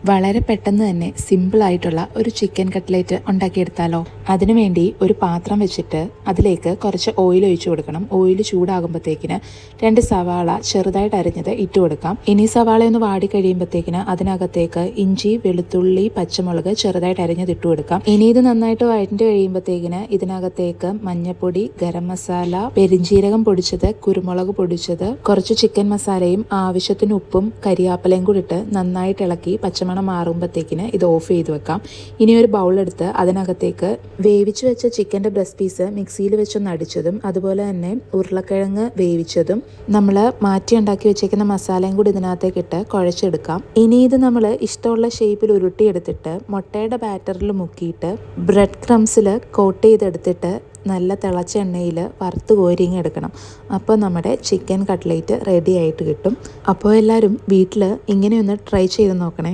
വളരെ പെട്ടെന്ന് തന്നെ സിമ്പിളായിട്ടുള്ള ഒരു ചിക്കൻ കട്ട്ലേറ്റ് ഉണ്ടാക്കിയെടുത്താലോ? അതിനുവേണ്ടി ഒരു പാത്രം വെച്ചിട്ട് അതിലേക്ക് കുറച്ച് ഓയിൽ ഒഴിച്ചു കൊടുക്കണം. ഓയിൽ ചൂടാകുമ്പോഴത്തേക്കിന് 2 സവാള ചെറുതായിട്ട് അരിഞ്ഞത് ഇട്ട് കൊടുക്കാം. ഇനി സവാള ഒന്ന് വാടി കഴിയുമ്പോഴത്തേക്കിന് അതിനകത്തേക്ക് ഇഞ്ചി, വെളുത്തുള്ളി, പച്ചമുളക് ചെറുതായിട്ട് അരിഞ്ഞത് ഇട്ട് കൊടുക്കാം. ഇനി ഇത് നന്നായിട്ട് വഴറ്റി കഴിയുമ്പോഴത്തേക്കിന് ഇതിനകത്തേക്ക് മഞ്ഞൾപ്പൊടി, ഗരം മസാല, പെരിഞ്ജീരകം പൊടിച്ചത്, കുരുമുളക് പൊടിച്ചത്, കുറച്ച് ചിക്കൻ മസാലയും ആവശ്യത്തിന് ഉപ്പും കരിയാപ്പലയും കൂടി ഇട്ട് നന്നായിട്ട് ഇളക്കി പച്ചമണം മാറുമ്പോഴത്തേക്കിന് ഇത് ഓഫ് ചെയ്ത് വെക്കാം. ഇനി ഒരു ബൗളെടുത്ത് അതിനകത്തേക്ക് വേവിച്ച് വെച്ച ചിക്കൻ്റെ ബ്രസ്റ്റ് പീസ് മിക്സിയിൽ വെച്ചൊന്ന് അടിച്ചതും അതുപോലെ തന്നെ ഉരുളക്കിഴങ്ങ് വേവിച്ചതും നമ്മൾ മാറ്റി ഉണ്ടാക്കി വെച്ചേക്കുന്ന മസാലയും കൂടി ഇതിനകത്തേക്ക് ഇട്ട് കുഴച്ചെടുക്കാം. ഇനി ഇത് നമ്മൾ ഇഷ്ടമുള്ള ഷേപ്പിൽ ഉരുട്ടിയെടുത്തിട്ട് മുട്ടയുടെ ബാറ്ററിൽ മുക്കിയിട്ട് ബ്രെഡ് ക്രംസിൽ കോട്ട് ചെയ്തെടുത്തിട്ട് നല്ല തിളച്ച എണ്ണയിൽ വറുത്ത് കോരിങ്ങെടുക്കണം. അപ്പോൾ നമ്മുടെ ചിക്കൻ കട്ട്ലേറ്റ് റെഡി ആയിട്ട് കിട്ടും. അപ്പോൾ എല്ലാവരും വീട്ടിൽ ഇങ്ങനെയൊന്ന് ട്രൈ ചെയ്ത് നോക്കണേ.